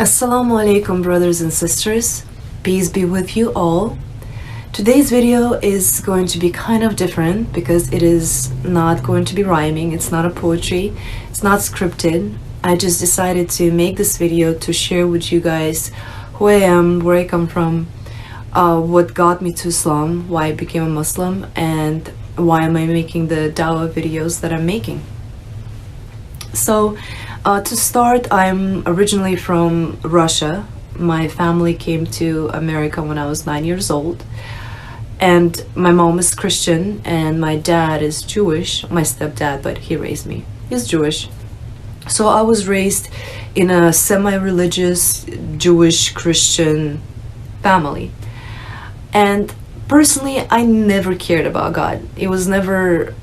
Assalamu alaikum, brothers and sisters. Peace be with you all. Today's video is going to be kind of different because it is not going to be rhyming, it's not a poetry, it's not scripted. I just decided to make this video to share with you guys who I am, where I come from, what got me to Islam, why I became a Muslim, and why am I making the dawah videos that I'm making. So, to start, I'm originally from Russia. My family came to America when I was 9 years old. And my mom is Christian and my dad is Jewish. My stepdad, but he raised me. He's Jewish. So I was raised in a semi-religious Jewish Christian family. And personally, I never cared about God. It was never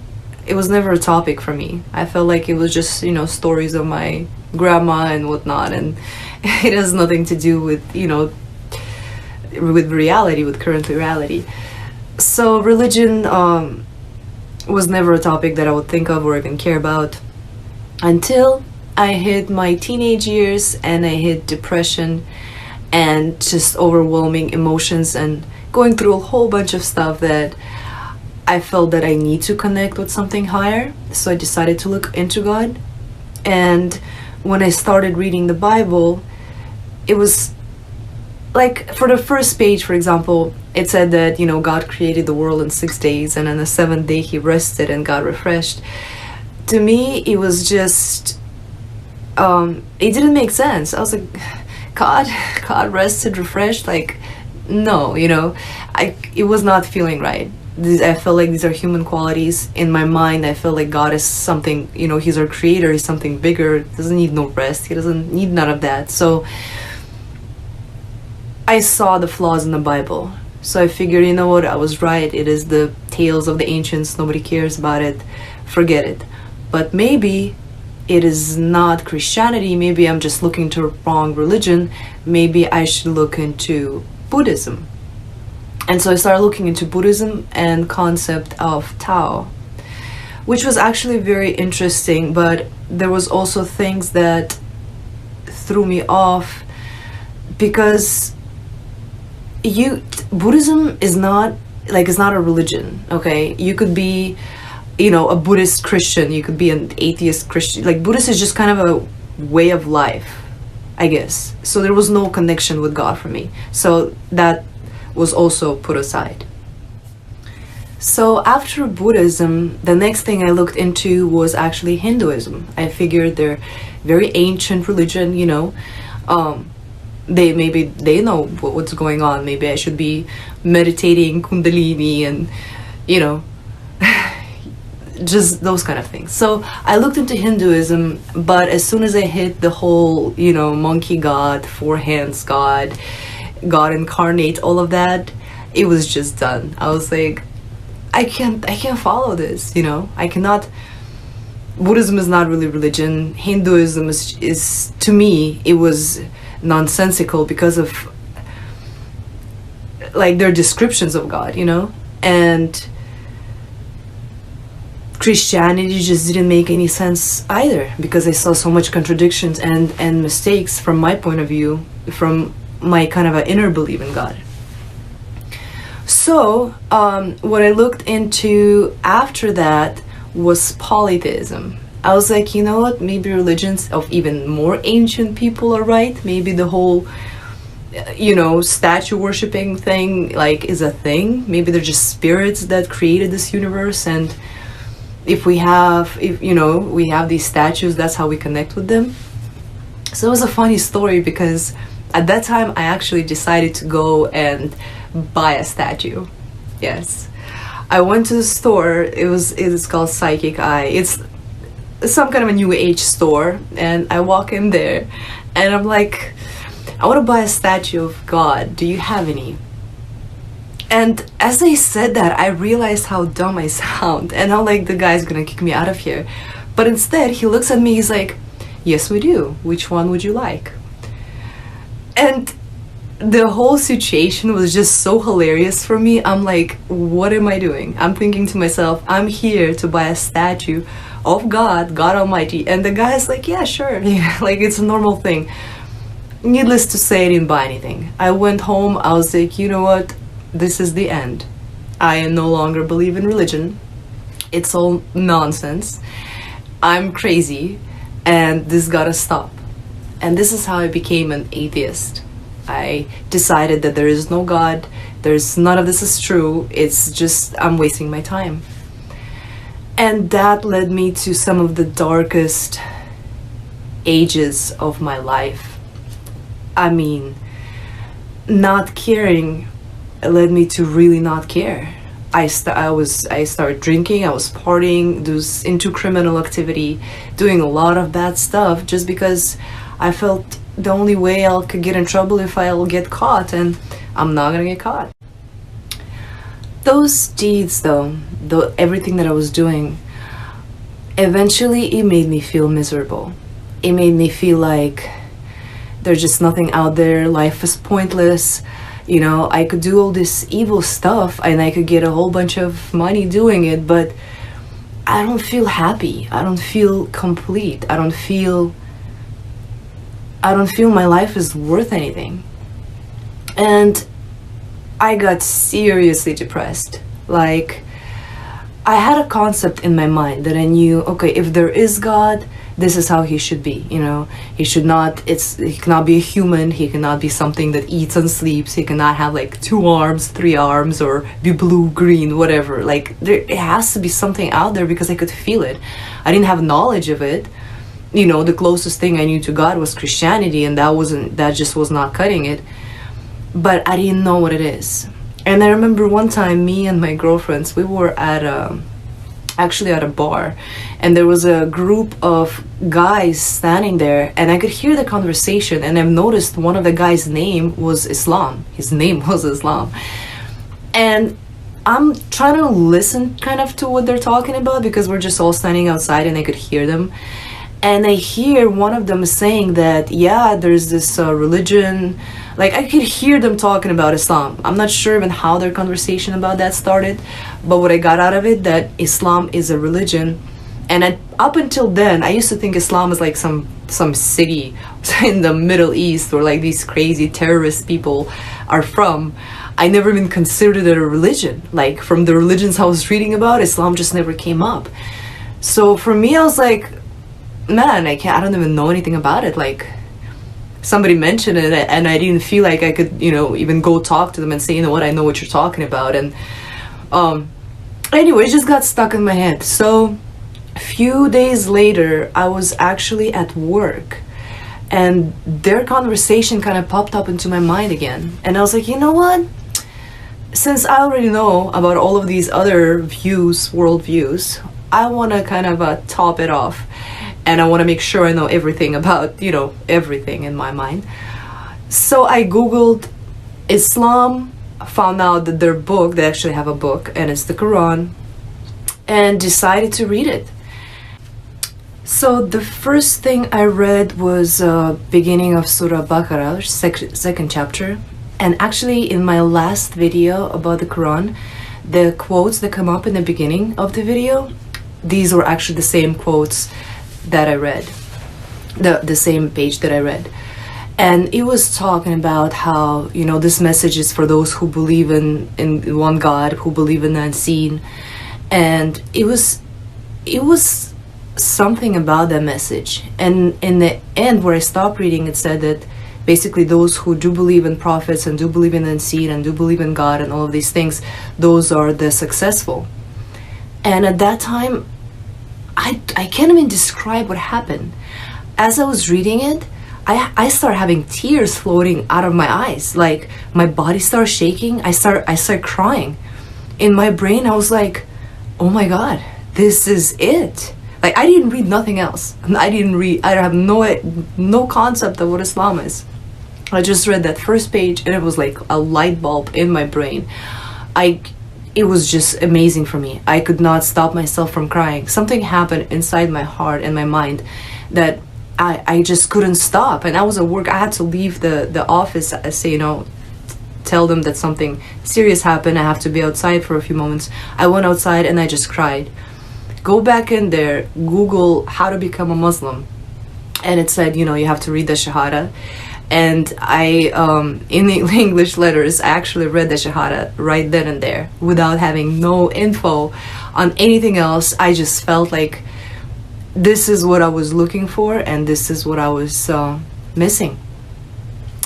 a topic for me. I felt like it was just, stories of my grandma and whatnot, and it has nothing to do with, with reality, with current reality. So religion was never a topic that I would think of or even care about until I hit my teenage years and I hit depression and just overwhelming emotions and going through a whole bunch of stuff that I felt that I need to connect with something higher. So I decided to look into God. And when I started reading the Bible, it was like, for the first page, for example, it said that, God created the world in 6 days, and on the seventh day he rested and got refreshed. To me, it was just, it didn't make sense. I was like, God rested, refreshed? Like, no, it was not feeling right. I felt like these are human qualities. In my mind, I felt like God is something, he's our creator, he's something bigger, doesn't need no rest, he doesn't need none of that. So I saw the flaws in the Bible. So I figured, you know what, I was right. It is the tales of the ancients, nobody cares about it, forget it. But maybe it is not Christianity, maybe I'm just looking to a wrong religion, maybe I should look into Buddhism. And so I started looking into Buddhism and concept of Tao, which was actually very interesting, but there was also things that threw me off because Buddhism is not it's not a religion, okay? You could be, a Buddhist Christian, you could be an atheist Christian. Like, Buddhist is just kind of a way of life, I guess. So there was no connection with God for me. So that was also put aside. So after Buddhism, the next thing I looked into was actually Hinduism. I figured they're very ancient religion, they know what's going on. Maybe I should be meditating Kundalini and just those kind of things. So I looked into Hinduism, but as soon as I hit the whole monkey god, four hands god incarnate, all of that, it was just done. I was like, I can't follow this, I cannot. Buddhism is not really religion. Hinduism is to me, it was nonsensical because of their descriptions of God, and Christianity just didn't make any sense either because I saw so much contradictions and mistakes from my point of view, from my kind of an inner belief in God. So what I looked into after that was polytheism. I was like, you know what, maybe religions of even more ancient people are right. Maybe the whole statue worshipping thing is a thing. Maybe they're just spirits that created this universe, and if we have these statues, that's how we connect with them. So it was a funny story because at that time I actually decided to go and buy a statue. Yes, I went to the store. It's called Psychic Eye. It's some kind of a new age store, and I walk in there and I'm like, I want to buy a statue of God, do you have any? And as I said that, I realized how dumb I sound and how the guy's gonna kick me out of here. But instead he looks at me, he's like, yes we do, which one would you like? And the whole situation was just so hilarious for me. I'm like, what am I doing? I'm thinking to myself, I'm here to buy a statue of God Almighty, and the guy's like, yeah, sure. Yeah, it's a normal thing. needless to say, I didn't buy anything. I went home, I was like, you know what, this is the end. I no longer believe in religion. It's all nonsense. I'm crazy, and this gotta stop. And this is how I became an atheist. I decided that there is no God, there's none of this is true, it's just I'm wasting my time. And that led me to some of the darkest ages of my life. I mean, not caring led me to really not care. I started drinking, I was partying, was into criminal activity, doing a lot of bad stuff just because I felt the only way I could get in trouble if I'll get caught, and I'm not gonna get caught. Those deeds though, everything that I was doing, eventually it made me feel miserable. It made me feel like there's just nothing out there, life is pointless. You know, I could do all this evil stuff and I could get a whole bunch of money doing it, but I don't feel happy. I don't feel complete. I don't feel my life is worth anything. And I got seriously depressed. Like, I had a concept in my mind that I knew, okay, if there is God, this is how he should be, you know. He cannot be a human, he cannot be something that eats and sleeps, he cannot have like 2 arms, 3 arms, or be blue, green, whatever. Like, it has to be something out there because I could feel it. I didn't have knowledge of it. You know, the closest thing I knew to God was Christianity, and that just was not cutting it. But I didn't know what it is. And I remember one time, me and my girlfriends, we were actually at a bar, and there was a group of guys standing there, and I could hear the conversation, and I've noticed one of the guys' name was Islam. His name was Islam. And I'm trying to listen kind of to what they're talking about because we're just all standing outside and I could hear them. And I hear one of them saying that, yeah, there's this religion. Like, I could hear them talking about Islam. I'm not sure even how their conversation about that started, but what I got out of it, that Islam is a religion. And up until then, I used to think Islam is like some city in the Middle East where like these crazy terrorist people are from. I never even considered it a religion. Like, from the religions I was reading about, Islam just never came up. So for me, I was like, man, I don't even know anything about it. Like, somebody mentioned it and I didn't feel like I could, you know, even go talk to them and say, you know what, I know what you're talking about. And anyway, it just got stuck in my head. So a few days later, I was actually at work and their conversation kind of popped up into my mind again. And I was like, you know what? Since I already know about all of these other worldviews, I want to kind of top it off. And I want to make sure I know everything about, you know, everything in my mind. So I Googled Islam, found out that their book, they actually have a book, and it's the Quran, and decided to read it. So the first thing I read was beginning of Surah Baqarah, second chapter. And actually in my last video about the Quran, the quotes that come up in the beginning of the video, these were actually the same quotes that I read, the same page that I read. And it was talking about how, you know, this message is for those who believe in one God, who believe in the unseen. And it was something about that message. And in the end, where I stopped reading, it said that basically those who do believe in prophets and do believe in the unseen and do believe in God and all of these things, those are the successful. And at that time, I can't even describe what happened. As I was reading it, I started having tears floating out of my eyes. Like, my body started shaking. I started crying. In my brain, I was like, oh my God, this is it. Like, I didn't read nothing else. I have no concept of what Islam is. I just read that first page and it was like a light bulb in my brain. It was just amazing for me. I could not stop myself from crying. Something happened inside my heart and my mind that I just couldn't stop. And I was at work. I had to leave the office, say, you know, tell them that something serious happened. I have to be outside for a few moments. I went outside and I just cried. Go back in there, Google how to become a Muslim. And it said, you know, you have to read the Shahada. And I, in the English letters, I actually read the Shahada right then and there without having no info on anything else. I just felt like this is what I was looking for, and this is what I was missing.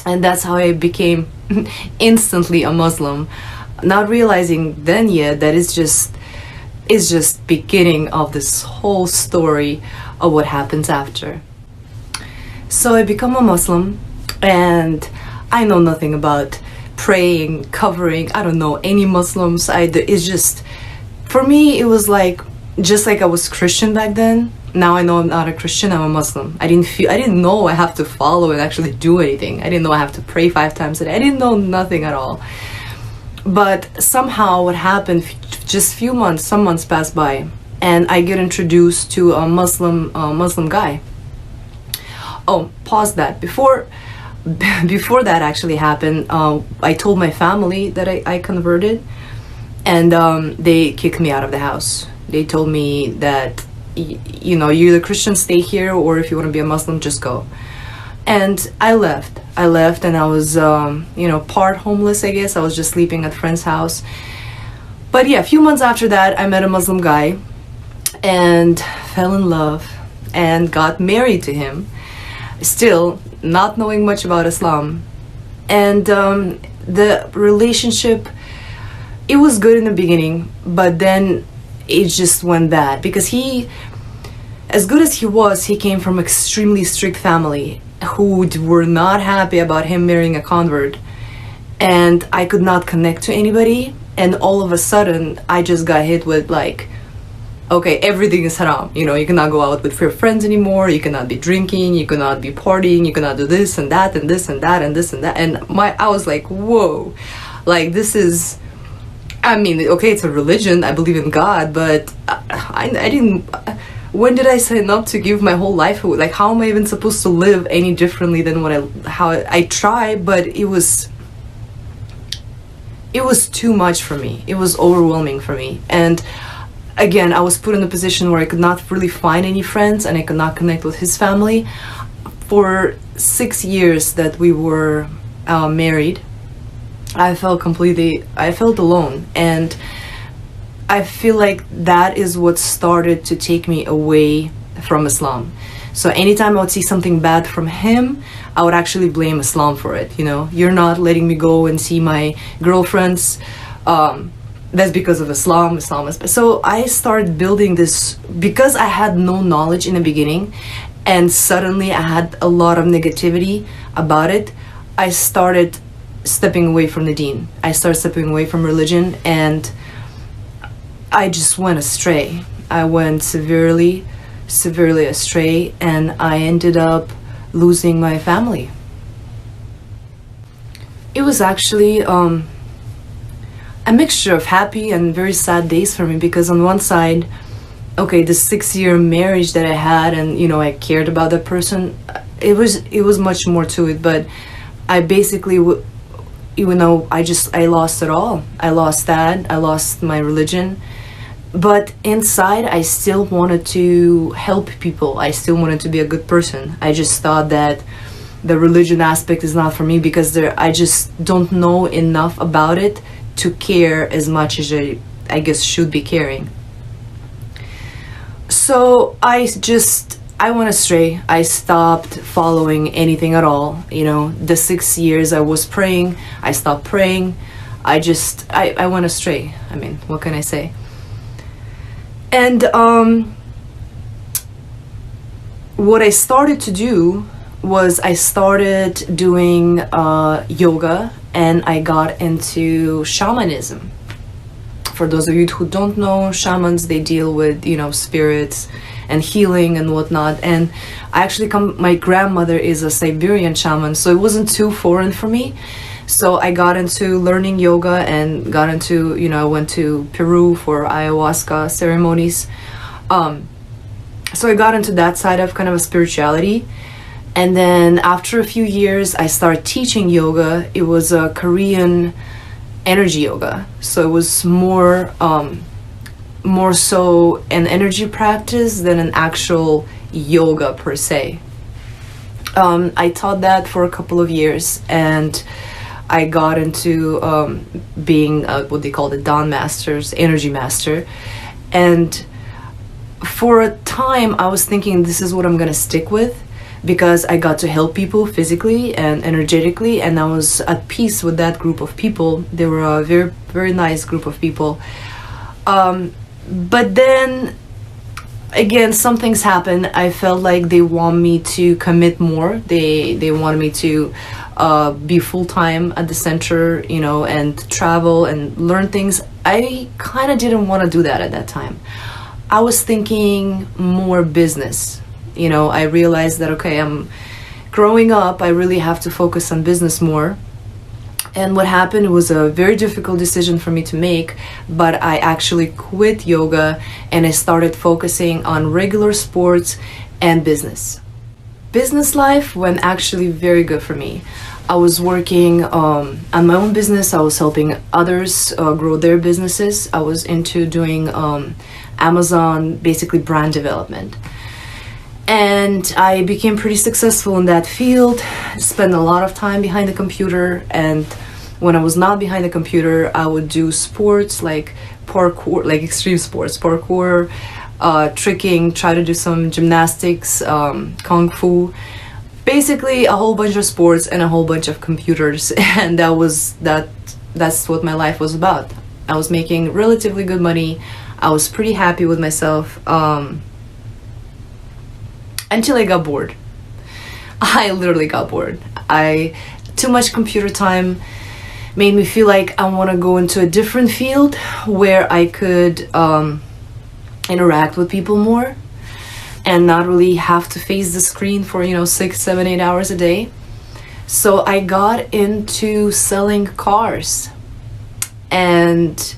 And that's how I became instantly a Muslim, not realizing then yet that it's just beginning of this whole story of what happens after. So I become a Muslim, and I know nothing about praying, covering. I don't know any Muslims. It's just, for me, it was like, just like I was Christian back then. Now I know I'm not a Christian, I'm a Muslim. I didn't know I have to follow and actually do anything. I didn't know I have to pray 5 times a day. I didn't know nothing at all. But somehow what happened, just some months passed by, and I get introduced to a Muslim guy. Oh, pause that. Before that actually happened, I told my family that I converted, and they kicked me out of the house. They told me that, you know, you're the Christian, stay here, or if you want to be a Muslim, just go. And I left, and I was, you know, part homeless, I guess. I was just sleeping at a friend's house. But yeah, a few months after that, I met a Muslim guy and fell in love and got married to him, still not knowing much about Islam. And the relationship, it was good in the beginning, but then it just went bad, because he, as good as he was, he came from extremely strict family who were not happy about him marrying a convert, and I could not connect to anybody. And all of a sudden I just got hit with like, okay, everything is haram, you know, you cannot go out with your friends anymore, you cannot be drinking, you cannot be partying, you cannot do this and that and this and that and this and that. And I was like, whoa, like this is, I mean, okay, it's a religion, I believe in God, but I didn't, when did I sign up to give my whole life away? Like, how am I even supposed to live any differently than how I try? But it was too much for me. It was overwhelming for me. And again, I was put in a position where I could not really find any friends, and I could not connect with his family. For 6 years that we were married, I felt alone, and I feel like that is what started to take me away from Islam. So anytime I would see something bad from him, I would actually blame Islam for it. You know, you're not letting me go and see my girlfriends, that's because of Islam. Islam is... So I started building this, because I had no knowledge in the beginning, and suddenly I had a lot of negativity about it. I started stepping away from the deen. I started stepping away from religion, and I just went astray. I went severely astray, and I ended up losing my family. It was actually a mixture of happy and very sad days for me, because on one side, okay, the 6-year marriage that I had, and you know, I cared about that person, it was much more to it. But I basically, you know, I lost it all. I lost that, I lost my religion. But inside, I still wanted to help people. I still wanted to be a good person. I just thought that the religion aspect is not for me, because I just don't know enough about it to care as much as I guess should be caring. So I went astray. I stopped following anything at all. You know, the 6 years I was praying, I stopped praying. I went astray. I mean, what can I say? And what I started to do was I started doing yoga, and I got into shamanism. For those of you who don't know, shamans, they deal with, you know, spirits and healing and whatnot. And I actually my grandmother is a Siberian shaman, so it wasn't too foreign for me. So I got into learning yoga, and got into, you know, I went to Peru for ayahuasca ceremonies. So I got into that side of kind of a spirituality. And then after a few years, I started teaching yoga. It was a Korean energy yoga. So it was more so an energy practice than an actual yoga per se. I taught that for a couple of years, and I got into being what they call the Dawn Masters, Energy Master. And for a time, I was thinking this is what I'm gonna stick with, because I got to help people physically and energetically, and I was at peace with that group of people. They were a very, very nice group of people. But then again, some things happened. I felt like they want me to commit more. They wanted me to be full-time at the center, you know, and travel and learn things. I kind of didn't want to do that at that time. I was thinking more business. You know, I realized that, okay, I'm growing up, I really have to focus on business more. And what happened was a very difficult decision for me to make, but I actually quit yoga and I started focusing on regular sports and business. Business life went actually very good for me. I was working on my own business. I was helping others grow their businesses. I was into doing Amazon, basically brand development. And I became pretty successful in that field, spent a lot of time behind the computer, and when I was not behind the computer, I would do sports like parkour, like extreme sports, parkour, tricking, try to do some gymnastics, kung fu, basically a whole bunch of sports and a whole bunch of computers. And that's what my life was about. I was making relatively good money. I was pretty happy with myself. Until I got bored. I literally got bored. Too much computer time made me feel like I want to go into a different field where I could interact with people more and not really have to face the screen for, 6, 7, 8 hours a day. So I got into selling cars, and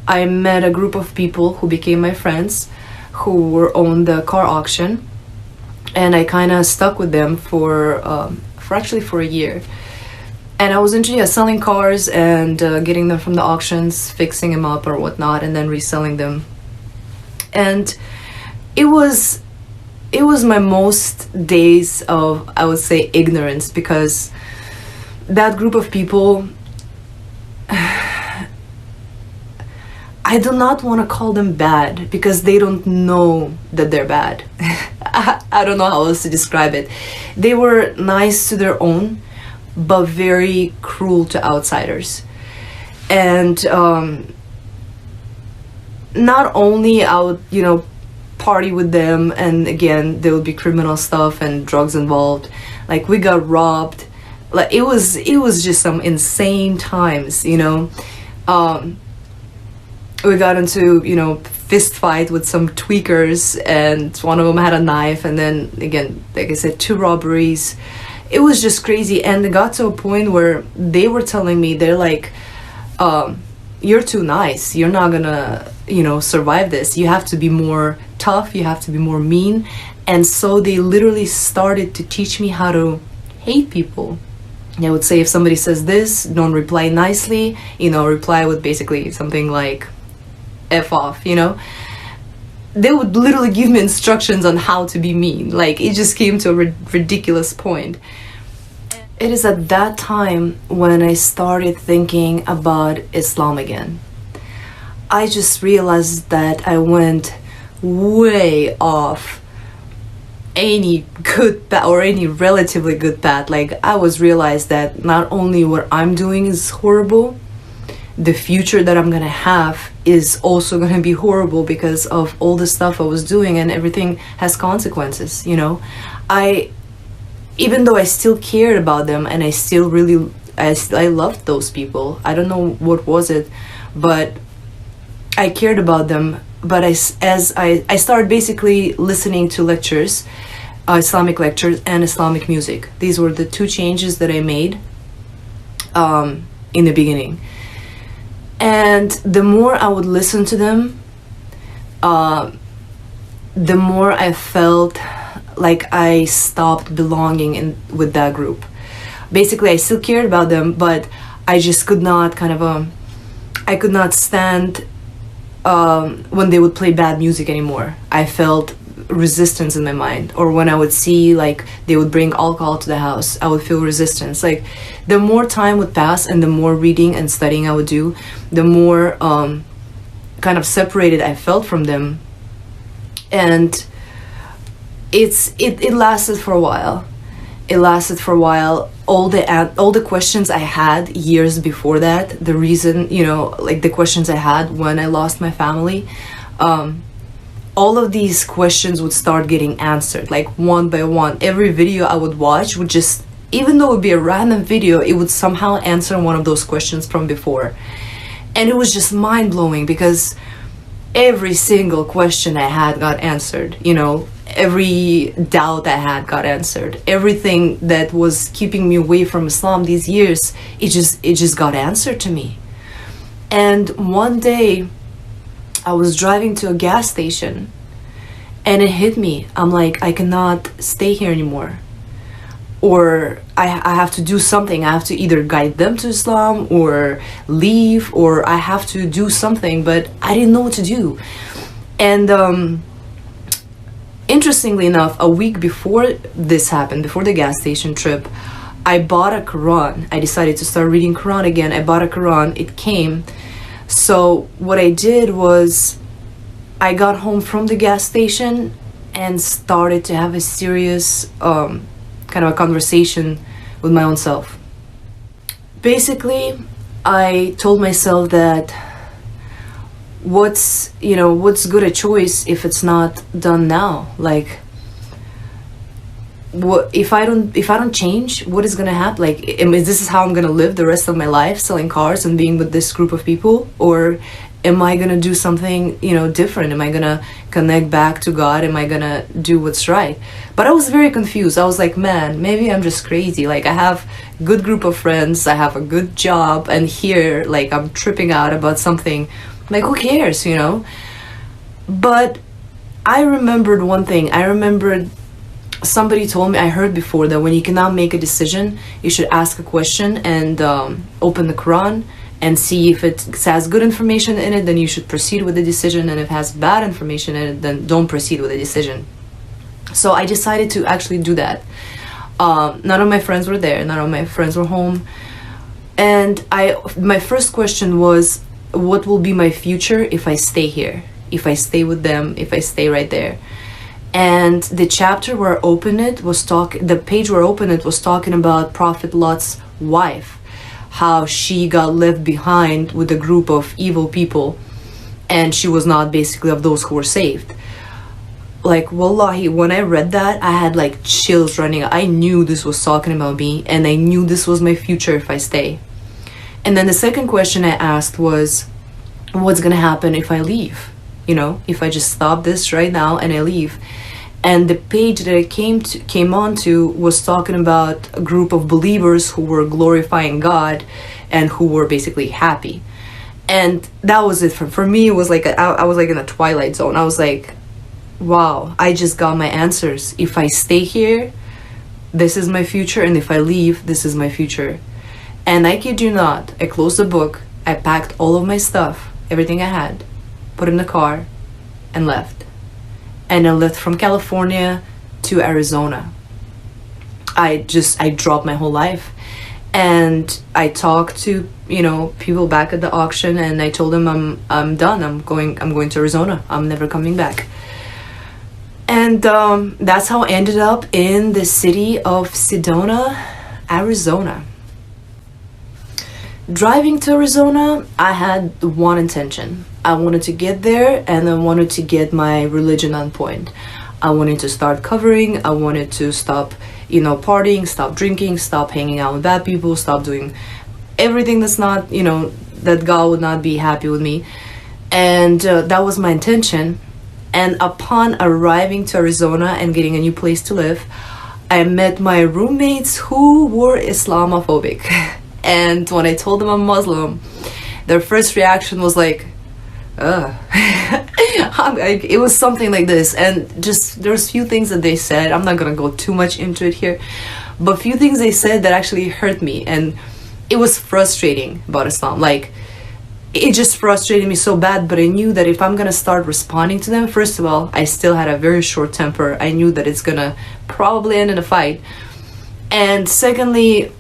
I met a group of people who became my friends who were on the car auction. And I kind of stuck with them for a year. And I was into selling cars and getting them from the auctions, fixing them up or whatnot, and then reselling them. And it was my most days of, I would say, ignorance, because that group of people, I do not want to call them bad because they don't know that they're bad. I don't know how else to describe it. They were nice to their own, but very cruel to outsiders. And not only I would, party with them, and again, there would be criminal stuff and drugs involved. Like, we got robbed. Like, it was just some insane times, We got into, fist fight with some tweakers, and one of them had a knife, and then again, like I said, 2 robberies. It was just crazy, and it got to a point where they were telling me, they're like, you're too nice, you're not gonna survive this, you have to be more tough, you have to be more mean. And so they literally started to teach me how to hate people. They would say, if somebody says this, don't reply nicely, reply with basically something like F off, They would literally give me instructions on how to be mean. Like, it just came to a ridiculous point. It is at that time when I started thinking about Islam again. I just realized that I went way off any good path, or any relatively good path. Like, I realized that not only what I'm doing is horrible, the future that I'm gonna have is also gonna be horrible because of all the stuff I was doing, and everything has consequences, even though I still cared about them, and I still really, I loved those people. I don't know what was it, but I cared about them. But I started basically listening to lectures, Islamic lectures and Islamic music. These were the 2 changes that I made in the beginning. And the more I would listen to them, the more I felt like I stopped belonging with that group. Basically, I still cared about them, but I just could not I could not stand when they would play bad music anymore. I felt resistance in my mind. Or when I would see like they would bring alcohol to the house, I would feel resistance. Like the more time would pass and the more reading and studying I would do, the more kind of separated I felt from them. And it lasted for a while. It lasted for a while. All the questions I had years before that, the reason, you know, like the questions I had when I lost my family, all of these questions would start getting answered, like one by one. Every video I would watch would just, even though it would be a random video, it would somehow answer one of those questions from before. And it was just mind-blowing because every single question I had got answered, you know. Every doubt I had got answered. Everything that was keeping me away from Islam these years, it just got answered to me. And one day I was driving to a gas station and it hit me. I'm like, I cannot stay here anymore. Or I have to do something. I have to either guide them to Islam or leave, or I have to do something, but I didn't know what to do. And interestingly enough, a week before this happened, before the gas station trip, I bought a Quran. I decided to start reading Quran again. I bought a Quran. It came. So what I did was I got home from the gas station and started to have a serious kind of a conversation with my own self. Basically, I told myself that what's good a choice if it's not done now? Like, what if I don't change? What is gonna happen? Like, this is how I'm gonna live the rest of my life, selling cars and being with this group of people? Or am I gonna do something, you know, different? Am I gonna connect back to God? Am I gonna do what's right? But I was very confused. I was like, man, maybe I'm just crazy. Like, I have a good group of friends, I have a good job, and here, like, I'm tripping out about something. Like, who cares, you know? But I remembered one thing. I remembered somebody told me, I heard before, that when you cannot make a decision, you should ask a question and open the Quran and see if it has good information in it, then you should proceed with the decision, and if it has bad information in it, then don't proceed with the decision. So I decided to actually do that. None of my friends were there, none of my friends were home, and my first question was, what will be my future if I stay here, if I stay with them, if I stay right there? And the chapter where I opened it the page where I opened it was talking about Prophet Lot's wife, how she got left behind with a group of evil people, and she was not basically of those who were saved. Like, wallahi, when I read that, I had like chills running. I knew this was talking about me, and I knew this was my future if I stay. And then the second question I asked was, what's gonna happen if I leave? You know, if I just stop this right now and I leave. And the page that I came onto was talking about a group of believers who were glorifying God and who were basically happy. And that was it. For me, it was like I was like in a twilight zone. I was like, wow, I just got my answers. If I stay here, this is my future, and if I leave, this is my future. And I kid you not, I closed the book, I packed all of my stuff, everything I had, put in the car, and left. And I left from California to Arizona. I dropped my whole life. And I talked to, you know, people back at the auction, and I told them I'm done. I'm going to Arizona. I'm never coming back. And that's how I ended up in the city of Sedona, Arizona. Driving to Arizona, I had one intention. I wanted to get there, and I wanted to get my religion on point. I wanted to start covering. I wanted to stop, you know, partying, stop drinking, stop hanging out with bad people, stop doing everything that's not, you know, that God would not be happy with me. And that was my intention. And upon arriving to Arizona and getting a new place to live, I met my roommates who were Islamophobic. And when I told them I'm Muslim, their first reaction was like, ugh. It was something like this. And just, there's few things that they said, I'm not gonna go too much into it here, but few things they said that actually hurt me. And it was frustrating about Islam. Like, it just frustrated me so bad. But I knew that if I'm gonna start responding to them, first of all, I still had a very short temper. I knew that it's gonna probably end in a fight, and secondly,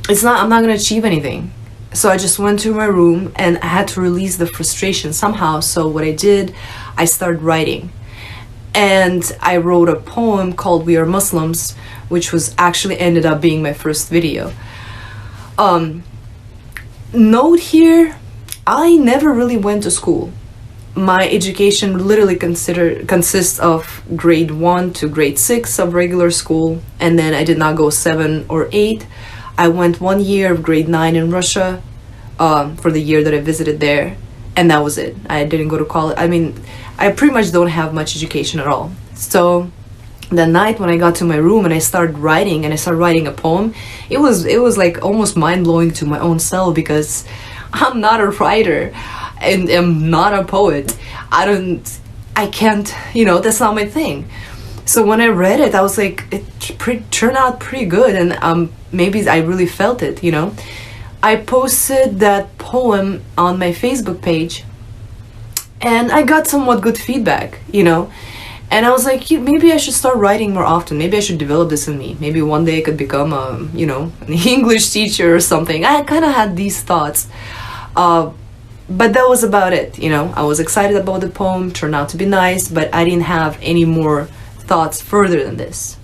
I'm not gonna achieve anything. So I just went to my room and I had to release the frustration somehow. So what I did, I started writing, and I wrote a poem called "We Are Muslims," which was actually ended up being my first video. Note here, I never really went to school. My education literally consists of grade 1 to grade 6 of regular school, and then I did not go 7 or 8. I went 1 year of grade 9 in Russia for the year that I visited there, and that was it. I didn't go to college. I mean, I pretty much don't have much education at all. So that night when I got to my room and I started writing a poem, it was like almost mind-blowing to my own self, because I'm not a writer and I'm not a poet. I can't, that's not my thing. So when I read it, I was like, it turned out pretty good, and maybe I really felt it, I posted that poem on my Facebook page, and I got somewhat good feedback, and I was like, maybe I should start writing more often. Maybe I should develop this in me. Maybe one day I could become an English teacher or something. I kind of had these thoughts, but that was about it. I was excited about the poem, turned out to be nice, but I didn't have any more thoughts further than this.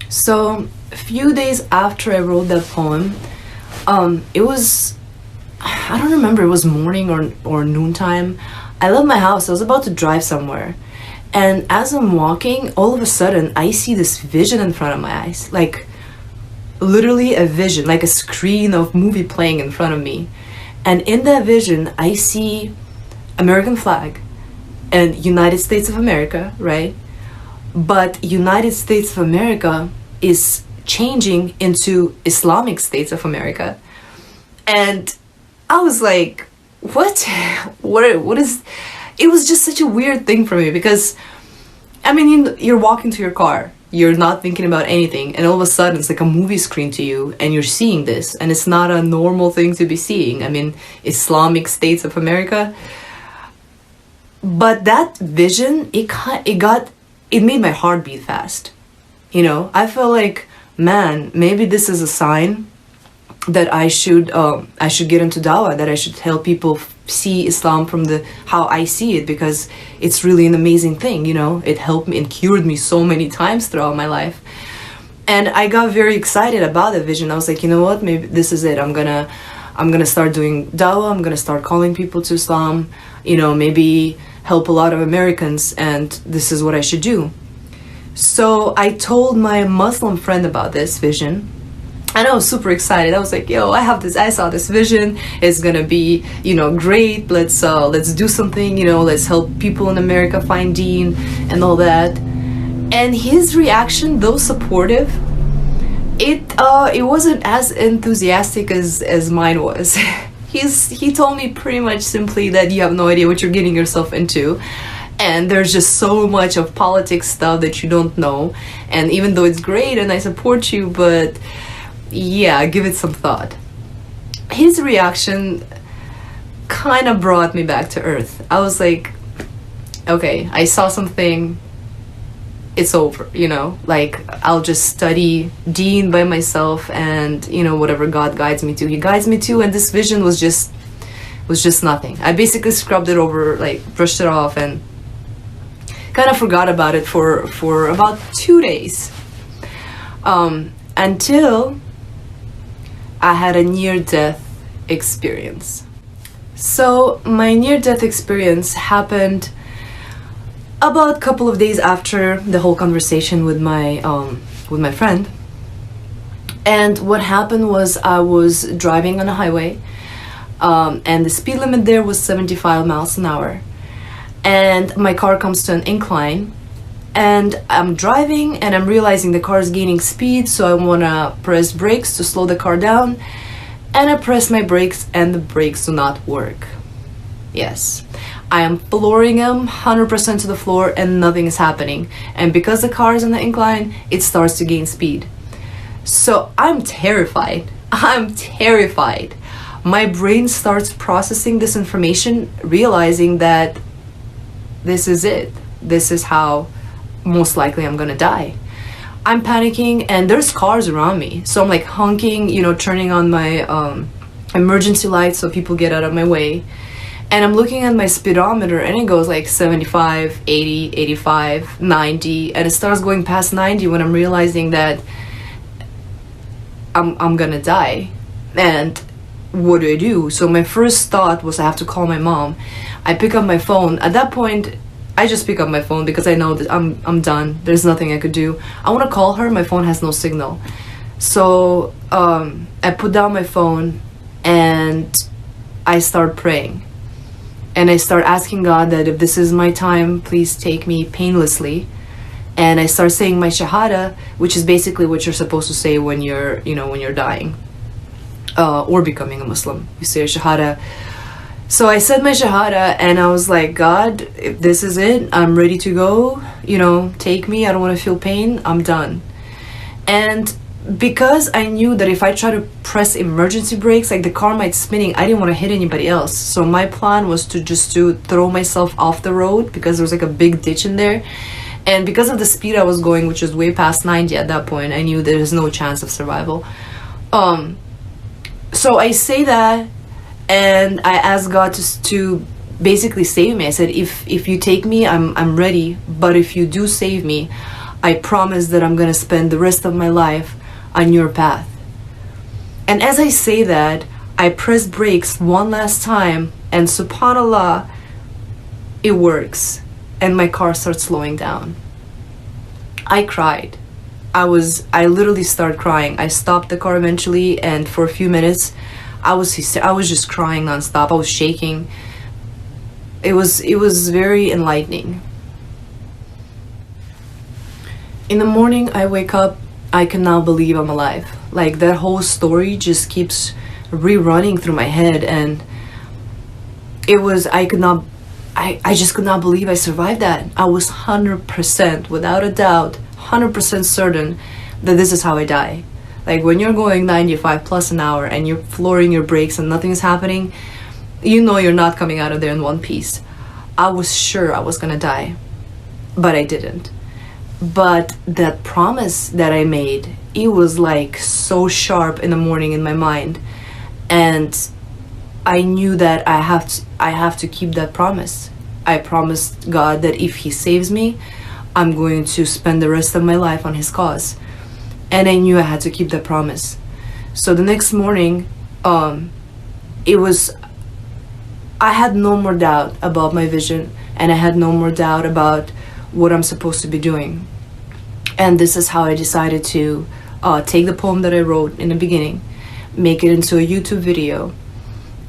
So a few days after I wrote that poem, it was, I don't remember, it was morning or noontime. I left my house. I was about to drive somewhere, and as I'm walking, all of a sudden I see this vision in front of my eyes, like literally a vision, like a screen of movie playing in front of me. And in that vision I see American flag and United States of America, right? But United States of America is changing into Islamic States of America. And I was like, what is, it was just such a weird thing for me, because I mean, you're walking to your car, you're not thinking about anything, and all of a sudden it's like a movie screen to you, and you're seeing this, and it's not a normal thing to be seeing. I mean, Islamic States of America. But that vision, it made my heart beat fast. I felt like, man, maybe this is a sign that I should get into dawah, that I should help people see Islam from how I see it, because it's really an amazing thing. It helped me and cured me so many times throughout my life. And I got very excited about the vision. I was like, you know what, maybe this is it. I'm gonna start doing dawah. I'm gonna start calling people to Islam, maybe help a lot of Americans, and this is what I should do. So I told my Muslim friend about this vision, and I was super excited. I was like, yo, I saw this vision. It's gonna be, great. Let's do something, let's help people in America find Deen and all that. And his reaction, though supportive, it wasn't as enthusiastic as mine was. He told me pretty much simply that you have no idea what you're getting yourself into, and there's just so much of politics stuff that you don't know, and even though it's great and I support you, but yeah, give it some thought. His reaction kind of brought me back to earth. I was like, okay, I saw something, it's over, like I'll just study Deen by myself, and whatever God guides me to, he guides me to. And this vision was just nothing. I basically scrubbed it over, like brushed it off, and kind of forgot about it for about 2 days, until I had a near-death experience. So my near-death experience happened about a couple of days after the whole conversation with my friend. And what happened was, I was driving on a highway, and the speed limit there was 75 miles an hour, and my car comes to an incline, and I'm driving and I'm realizing the car is gaining speed, so I want to press brakes to slow the car down, and I press my brakes and the brakes do not work. Yes, I am flooring them 100% to the floor and nothing is happening, and because the car is on the incline, it starts to gain speed. So I'm terrified. my brain starts processing this information, realizing that this is it. This is how most likely I'm gonna die. I'm panicking and there's cars around me. So I'm like honking, you know, turning on my emergency lights so people get out of my way. And I'm looking at my speedometer and it goes like 75, 80, 85, 90, and it starts going past 90 when I'm realizing that I'm gonna die. And what do? So my first thought was I have to call my mom. I pick up my phone. At that point, I just pick up my phone because I know that I'm done. There's nothing I could do. I want to call her. My phone has no signal. So I put down my phone and I start praying. And I start asking God that if this is my time, please take me painlessly. And I start saying my shahada, which is basically what you're supposed to say when you're, you know, when you're dying or becoming a Muslim. You say a shahada. So I said my shahada and I was like, God, if this is it, I'm ready to go, you know, take me. I don't want to feel pain. I'm done. And because I knew that if I try to press emergency brakes, like the car might spinning, I didn't want to hit anybody else. So my plan was to just to throw myself off the road because there was like a big ditch in there. And because of the speed I was going, which was way past 90 at that point, I knew there's no chance of survival. So I say that and I asked God to basically save me. I said, if you take me, I'm ready. But if you do save me, I promise that I'm gonna spend the rest of my life on your path. And as I say that, I press brakes one last time, and subhanallah, it works, and my car starts slowing down. I cried. I literally started crying. I stopped the car eventually, and for a few minutes I was just crying nonstop. I was shaking. It was very enlightening. In the morning I wake up, I can now believe I'm alive. Like that whole story just keeps rerunning through my head, and I just could not believe I survived that. I was 100%, without a doubt, 100% certain that this is how I die. Like when you're going 95 plus an hour and you're flooring your brakes and nothing is happening, you know you're not coming out of there in one piece. I was sure I was gonna die, but I didn't. But that promise that I made, it was like so sharp in the morning in my mind, and I knew that I have to keep that promise. I promised God that if He saves me, I'm going to spend the rest of my life on His cause. And I knew I had to keep that promise. So the next morning, I had no more doubt about my vision, and I had no more doubt about what I'm supposed to be doing. And this is how I decided to take the poem that I wrote in the beginning, make it into a YouTube video,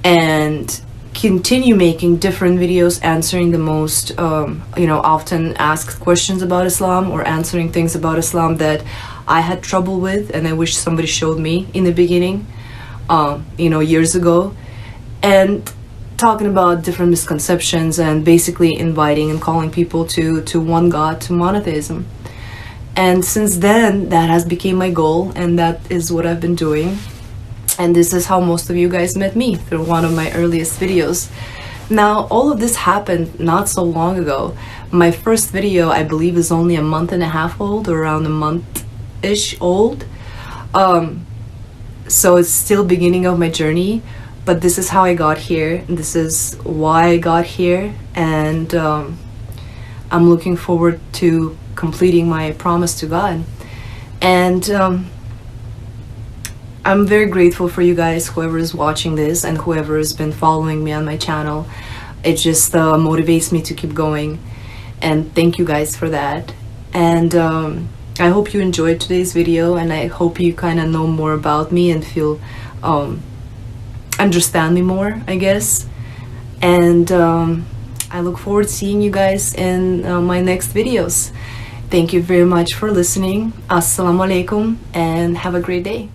and continue making different videos answering the most often asked questions about Islam, or answering things about Islam that I had trouble with and I wish somebody showed me in the beginning, years ago, and talking about different misconceptions and basically inviting and calling people to one God, to monotheism. And since then, that has become my goal, and that is what I've been doing. And this is how most of you guys met me, through one of my earliest videos. Now, all of this happened not so long ago. My first video, I believe, is only a month and a half old, or around a month-ish old. So it's still beginning of my journey, but this is how I got here. This is why I got here, and I'm looking forward to completing my promise to God. And I'm very grateful for you guys, whoever is watching this and whoever has been following me on my channel. It just motivates me to keep going, and thank you guys for that. And I hope you enjoyed today's video, and I hope you kind of know more about me and feel understand me more, I guess. And I look forward to seeing you guys in my next videos. Thank you very much for listening. Assalamu alaikum, and have a great day.